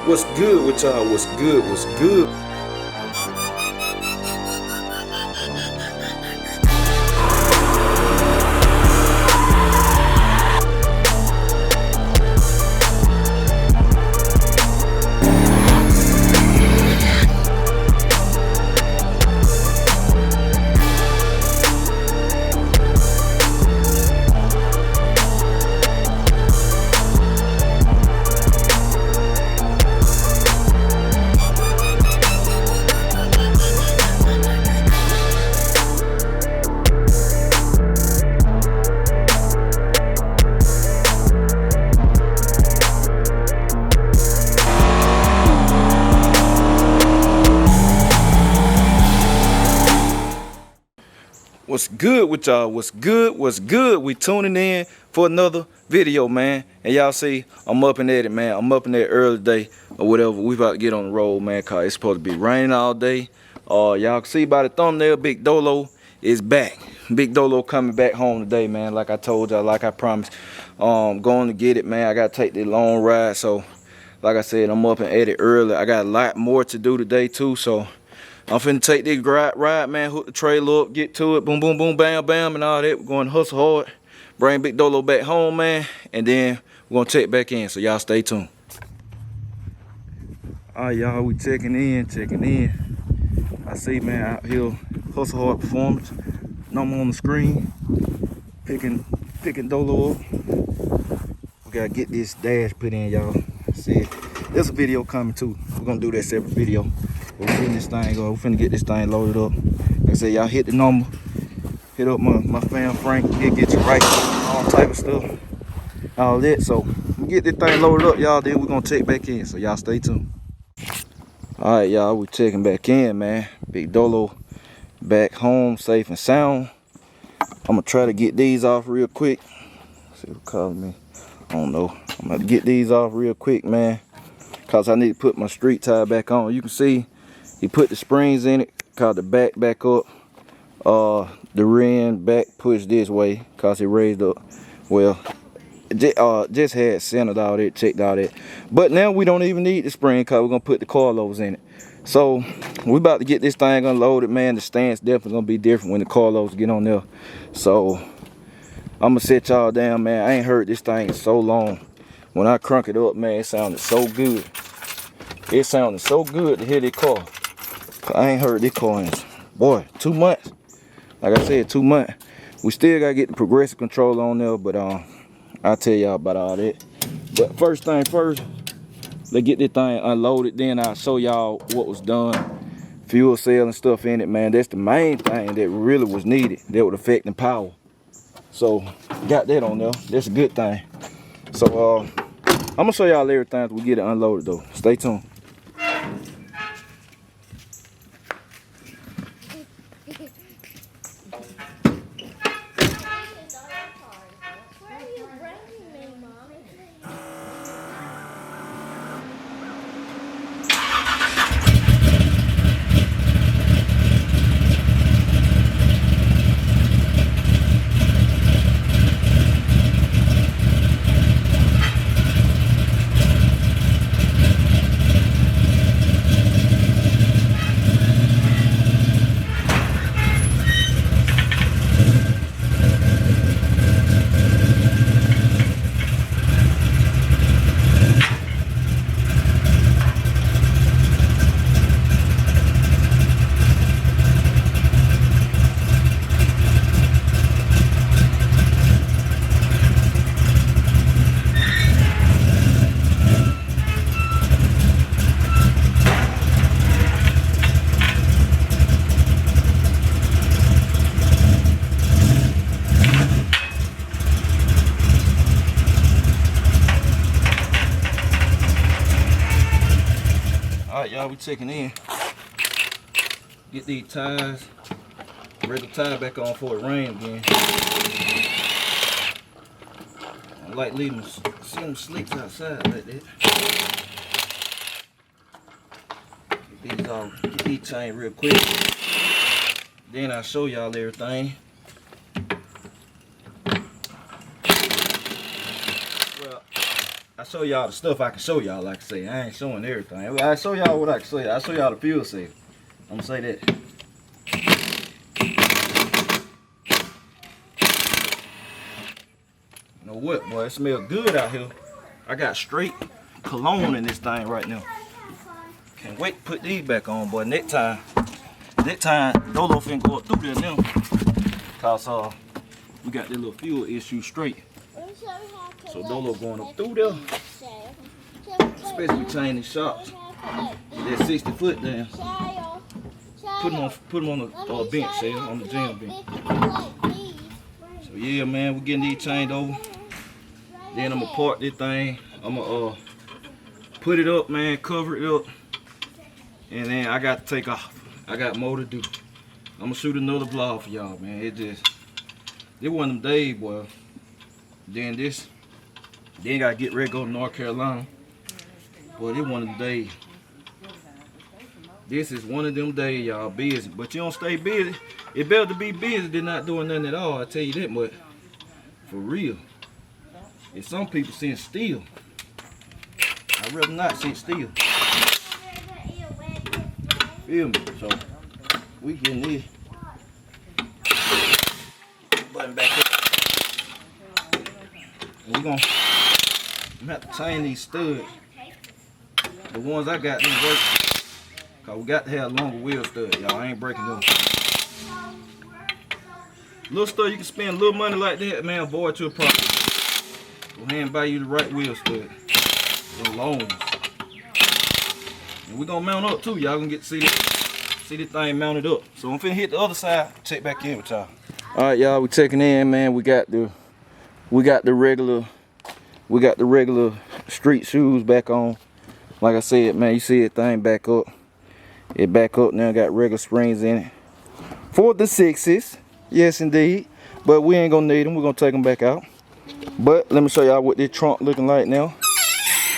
What's good with y'all? What's good? What's good? What's good with y'all? What's good? What's good? We tuning in for another video, man. And y'all see, I'm up and at it, man. I'm up in there early day or whatever. We about to get on the road, man, cause it's supposed to be raining all day. Y'all can see by the thumbnail, Big Dolo is back. Big Dolo coming back home today, man. Like I told y'all, like I promised. Going to get it, man. I gotta take the long ride. So, like I said, I'm up and at it early. I got a lot more to do today too. So I'm finna take this ride, man, hook the trailer up, get to it, boom, boom, boom, bam, bam, and all that. We're going to hustle hard, bring Big Dolo back home, man, and then we're going to check back in, so y'all stay tuned. All right, y'all, we checking in. I see, man, out here, hustle hard performance. Number on the screen, picking Dolo up. We got to get this dash put in, y'all. See, there's a video coming, too. We're going to do that separate video. We're finna this thing go. We're finna get this thing loaded up. Like I said, y'all hit the number. Hit up my fam Frank. He'll get you right. All type of stuff. All that. So we get this thing loaded up, y'all. Then we're gonna check back in. So y'all stay tuned. Alright, y'all. We checking back in, man. Big Dolo back home, safe and sound. I'm gonna try to get these off real quick. Let's see who calling me. I don't know. I'm gonna get these off real quick, man. Cause I need to put my street tire back on. You can see he put the springs in it, cause the back up, the rear end back pushed this way, cause it raised up. Well, just had centered all that, checked all that. But now we don't even need the spring, cause we're gonna put the coilovers in it. So we about to get this thing unloaded, man. The stance definitely gonna be different when the coilovers get on there. So I'm gonna set y'all down, man. I ain't heard this thing in so long. When I crunk it up, man, it sounded so good. It sounded so good to hear this car. I ain't heard this car in, boy, 2 months. Like I said, 2 months. We still gotta get the progressive control on there, but I'll tell y'all about all that. But first thing first, let's get this thing unloaded. Then I'll show y'all what was done. Fuel cell and stuff in it, man. That's the main thing that really was needed. That would affect the power. So got that on there. That's a good thing. So I'm gonna show y'all everything after we get it unloaded though. Stay tuned. Alright, y'all, we checking in. Get these tires, ready the tire back on before it rain again. I like leaving some slicks outside like that. Get these chains real quick. Then I'll show y'all everything. Well, I show y'all the stuff I can show y'all, like I say. I ain't showing everything. I show y'all what I can show y'all. I show y'all the fuel cell. I'm gonna say that. You know what, boy? It smells good out here. I got straight cologne in this thing right now. Can't wait to put these back on, boy. Next time Dolo finna go up through there now. Cause we got this little fuel issue straight. So Dolo going up through there. Especially changing shots. That 60 foot down. Put them on the bench, say, on the gym bench. So yeah, man, we're getting these changed over. Then I'm gonna park this thing. I'm gonna put it up, man, cover it up, and then I got to take off. I got more to do. I'm gonna shoot another vlog for y'all, man. It one of them days, boy. Then gotta get ready to go to North Carolina. Boy, it one of them days. This is one of them days, y'all, busy. But you don't stay busy. It's better to be busy than not doing nothing at all. I tell you that much. For real. If some people sit still, I'd rather not sit still. Feel me? So we getting this button back up. And I'm gonna have to change these studs. The ones I got didn't work. Cause we got to have longer wheel studs, y'all. I ain't breaking them. Little stud, you can spend a little money like that, man. Avoid to a profit. Go ahead and buy you the right wheel stud. The long ones. And we're gonna mount up too. Y'all gonna get to see this thing mounted up. So I'm finna hit the other side, check back in with y'all. Alright, y'all, we checking in, man. We got the regular street shoes back on. Like I said, man, you see that thing back up. It back up now, got regular springs in it. For the 6s, yes indeed. But we ain't gonna need them, we're gonna take them back out. But let me show y'all what this trunk looking like now.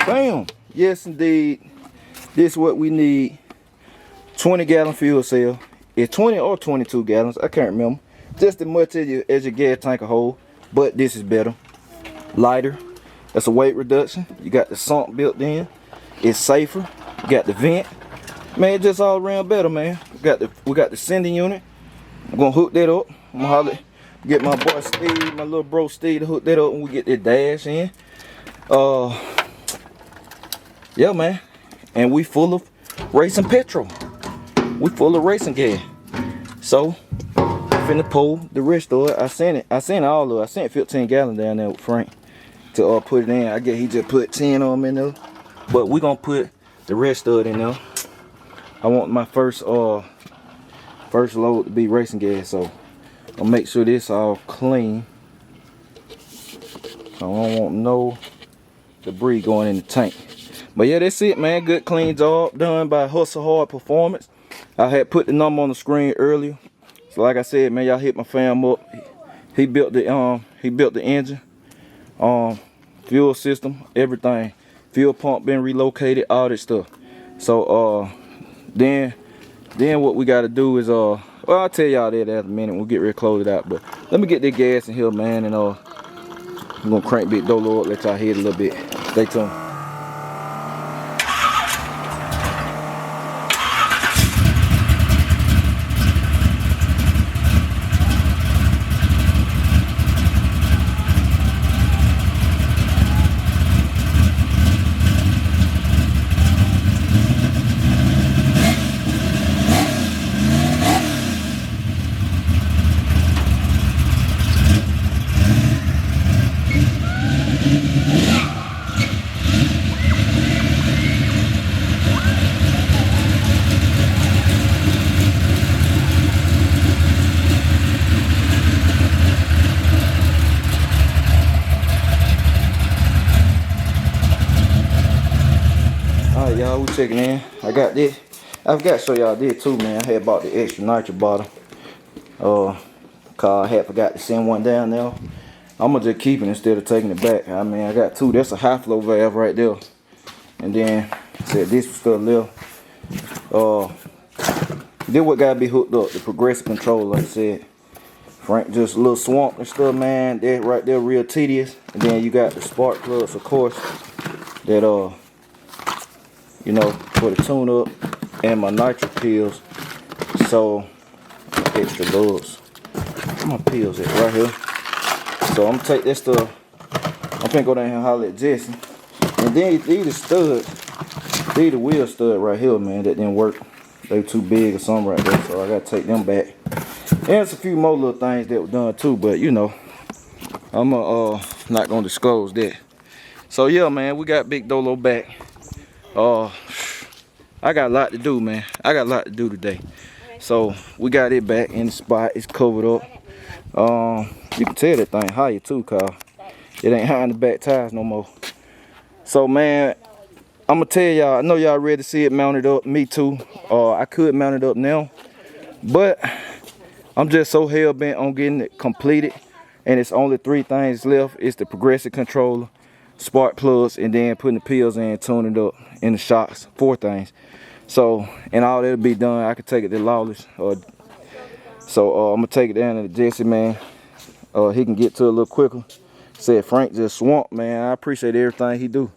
Bam! Yes indeed. This is what we need. 20-gallon fuel cell. It's 20 or 22 gallons, I can't remember. Just as much as your gas tank will hold, but this is better. Lighter. That's a weight reduction. You got the sump built in. It's safer. You got the vent. Man, it's just all around better, man. We got the sending unit. I'm gonna hook that up. I'm gonna holler, get my boy Steve, my little bro Steve, to hook that up and we get that dash in. Yeah, man. And we full of racing petrol. We full of racing gas. So finna pull the rest of it. I sent all of it. I sent 15 gallons down there with Frank to put it in. I guess he just put 10 of them in there. But we gonna put the rest of it in there. I want my first load to be racing gas, so I'll make sure this all clean. I don't want no debris going in the tank. But yeah, that's it, man. Good clean job done by Hustle Hard Performance. I had put the number on the screen earlier. So like I said, man, y'all hit my fam up. He built the engine, fuel system, everything. Fuel pump been relocated, all that stuff. So then what we gotta do is well, I'll tell y'all that in a minute. We'll get ready to close it out. But let me get this gas in here, man, and I'm gonna crank Big Dolo up, let y'all hear it a little bit. Stay tuned. Y'all, we checking in. I got this. I forgot to show y'all this too, man. I had bought the extra nitric bottle. Cause I had forgot to send one down there. I'm gonna just keep it instead of taking it back. I mean, I got two. That's a high flow valve right there. And then said this was still left. This what gotta be hooked up. The progressive control, like I said. Frank just a little swamp and stuff, man. That right there real tedious. And then you got the spark plugs, of course. that you know, for the tune up and my nitric pills. So extra loves. Where my pills at? Right here. So I'm gonna take this stuff. I'm finna go down here and holler at Jesse. And then these the studs. These the wheel stud right here, man, that didn't work. They were too big or something right there, so I gotta take them back. And there's a few more little things that were done too, but you know, I'm not gonna disclose that. So yeah, man, we got Big Dolo back. I got a lot to do, man. I got a lot to do today. So we got it back in the spot. It's covered up. You can tell that thing higher too, cause it ain't high in the back tires no more. So man, I'm gonna tell y'all, I know y'all ready to see it mounted up. Me too. I could mount it up now, but I'm just so hell bent on getting it completed. And it's only 3 things left. It's the progressive controller, spark plugs, and then putting the pills in, tuning it up, in the shocks. 4 things. So, and all that'll be done. I could take it to Lawless. So I'm gonna take it down to Jesse, man. He can get to it a little quicker. Said Frank just swamped, man. I appreciate everything he do.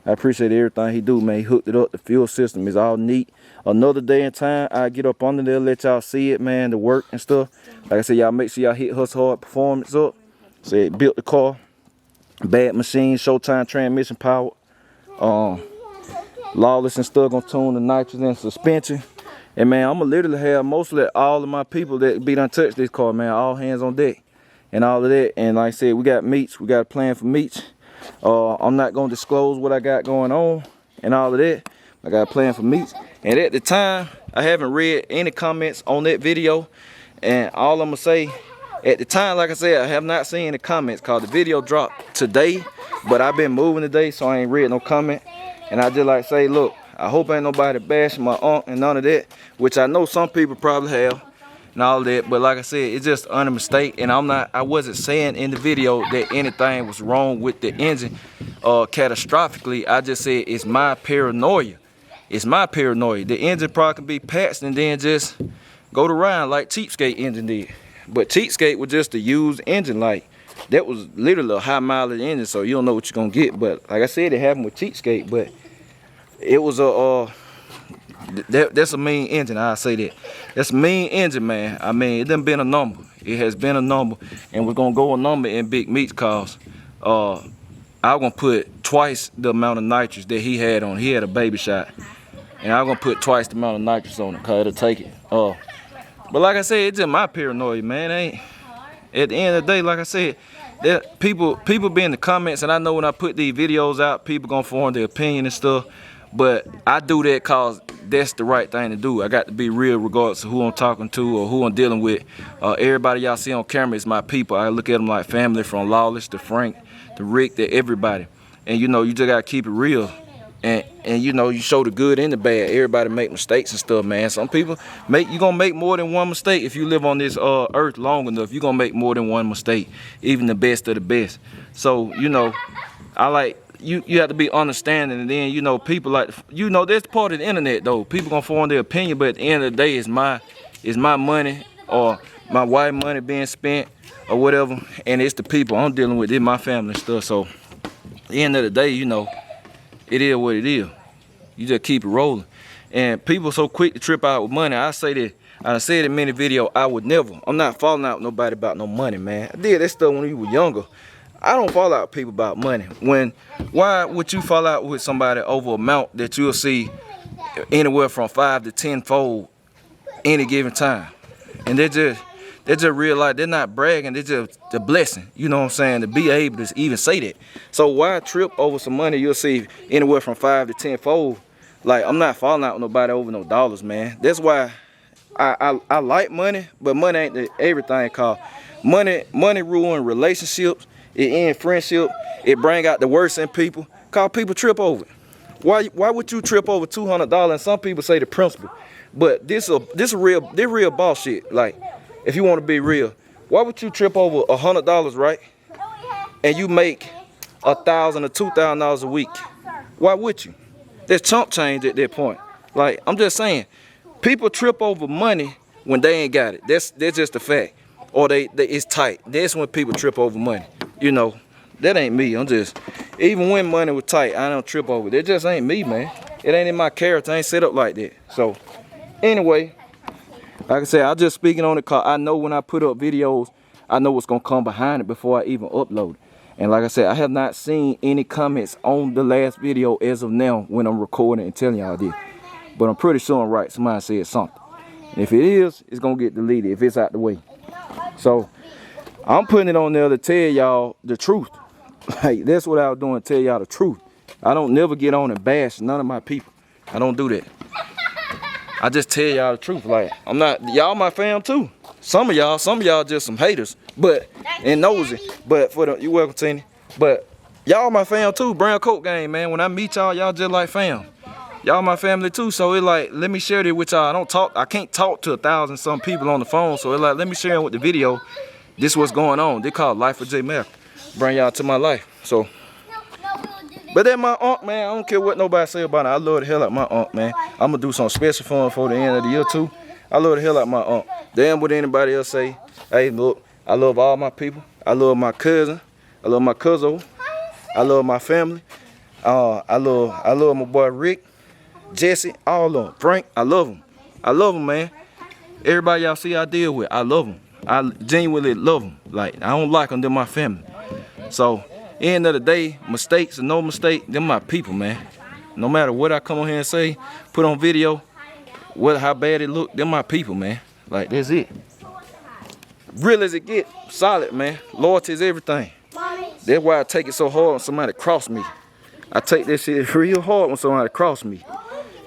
I appreciate everything he do, man. He hooked it up. The fuel system is all neat. Another day in time, I get up under there, let y'all see it, man, the work and stuff. Like I said, y'all make sure y'all hit Hustle Hard Performance up. Said built the car. Bad machine, Showtime transmission power. Lawless and stuff gonna tune the nitrous and suspension. And man, I'm gonna literally have mostly all of my people that be done touch this car, man. All hands on deck and all of that. And like I said, we got meets. We got a plan for meets. I'm not gonna disclose what I got going on and all of that. I got a plan for meets. And at the time, I haven't read any comments on that video. And all I'm gonna say, at the time, like I said, I have not seen the comments cause the video dropped today. But I've been moving today, so I ain't read no comment. And I just like say, look, I hope ain't nobody bashing my aunt and none of that, which I know some people probably have and all that. But like I said, it's just a mistake. And I wasn't saying in the video that anything was wrong with the engine catastrophically. I just said it's my paranoia. It's my paranoia. The engine probably can be patched and then just go to ride like Cheapskate engine did. But Cheapskate was just a used engine, like that was literally a high mileage engine, so you don't know what you're gonna get. But like I said, it happened with Cheapskate, but it was that's a mean engine. I say that. That's a mean engine, man. I mean, it done been a number. It has been a number, and we're gonna go a number in big meets cause I'm gonna put twice the amount of nitrous that he had on. He had a baby shot, and I'm gonna put twice the amount of nitrous on it, cause it'll take it. But like I said, it's just my paranoia, man. Ain't at the end of the day, like I said, that people be in the comments, and I know when I put these videos out, people gonna form their opinion and stuff. But I do that cause that's the right thing to do. I got to be real regardless of who I'm talking to or who I'm dealing with. Everybody y'all see on camera is my people. I look at them like family, from Lawless to Frank to Rick to everybody. And you know, you just gotta keep it real. And you know, you show the good and the bad. Everybody make mistakes and stuff, man. Some people you gonna make more than one mistake. If you live on this earth long enough, you're gonna make more than one mistake, even the best of the best. So, you know, I like you have to be understanding. And then, you know, people like, you know, that's part of the internet though. People gonna form their opinion, but at the end of the day, it's my money or my wife money being spent or whatever, and it's the people I'm dealing with. It's my family and stuff. So at the end of the day, you know, it is what it is. You just keep it rolling. And people so quick to trip out with money. I say that, I said in many videos, I'm not falling out with nobody about no money, man. I did that stuff when you were younger. I don't fall out with people about money. Why would you fall out with somebody over an amount that you'll see anywhere from 5 to 10-fold any given time? And they just realize they're not bragging, they're just the blessing. You know what I'm saying? To be able to even say that. So why trip over some money you'll see anywhere from 5 to 10-fold? Like, I'm not falling out with nobody over no dollars, man. That's why I like money, but money ain't everything. Cause money ruin relationships. It end friendship. It bring out the worst in people. Cause people trip over it. Why would you trip over $200? And some people say the principle, but this real boss shit. Like, if you want to be real, why would you trip over $100, right? And you make $1,000 or $2,000 a week? Why would you? That's chump change at that point. Like, I'm just saying, people trip over money when they ain't got it. That's just a fact. Or it's tight. That's when people trip over money. You know, That ain't me. I'm just, even when money was tight, I don't trip over it. It just ain't me, man. It ain't in my character. I ain't set up like that. So, anyway, like I said, I just speaking on it because I know when I put up videos, I know what's going to come behind it before I even upload it. And like I said, I have not seen any comments on the last video as of now when I'm recording and telling y'all this. But I'm pretty sure I'm right. Somebody said something. And if it is, it's going to get deleted if it's out the way. So, I'm putting it on there to tell y'all the truth. Like, that's what I was doing, tell y'all the truth. I don't never get on and bash none of my people. I don't do that. I just tell y'all the truth. Like, I'm not, y'all my fam too. Some of y'all just some haters, but, and nosy. But for the, you welcome, Tina. But y'all my fam too, Brown Coat Gang, man. When I meet y'all, y'all just like fam. Y'all my family too, so it like, let me share this with y'all. I can't talk to 1,000 some people on the phone, so it like, let me share it with the video. This what's going on. They call Life of J Mac. Bring y'all to my life. So, but then my aunt, man, I don't care what nobody say about it. I love the hell out of my aunt, man. I'm gonna do something special for him for the end of the year too. I love the hell out of my aunt. Damn what anybody else say. Hey, look, I love all my people. I love my cousin. I love my cousin. I love my family. I love my boy Rick, Jesse, all of them. Frank, I love them. I love them, man. Everybody y'all see I deal with, I love them. I genuinely love them. Like, I don't like them, they're my family. So, end of the day, mistakes or no mistake, they're my people, man. No matter what I come on here and say, put on video, how bad it look, they're my people, man. Like, that's it. Real as it get, solid, man. Loyalty is everything. That's why I take it so hard when somebody cross me. I take this shit real hard when somebody cross me.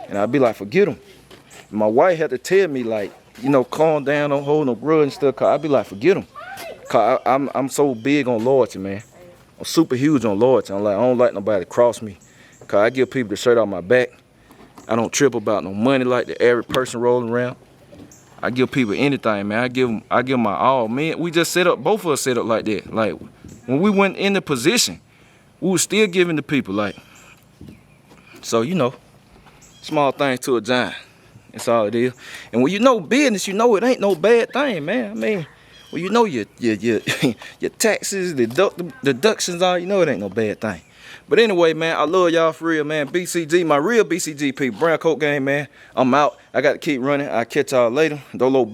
And I be like, forget them. My wife had to tell me, like, you know, calm down, don't hold no grudge and stuff. Cause I be like, forget them. Cause I'm so big on loyalty, man. I'm super huge on loyalty. I'm like, I don't like nobody to cross me. Cause I give people the shirt off my back. I don't trip about no money like the average person rolling around. I give people anything, man. I give them my all, man. We just set up, both of us set up like that. Like, when we went in the position, we was still giving the people, like. So, you know, small things to a giant. That's all it is. And when you know business, you know it ain't no bad thing, man. I mean, when you know your your taxes, deductions, all, you know it ain't no bad thing. But anyway, man, I love y'all for real, man. BCG, my real BCG people, Brown Coat Gang, man. I'm out. I got to keep running. I'll catch y'all later. Dolo.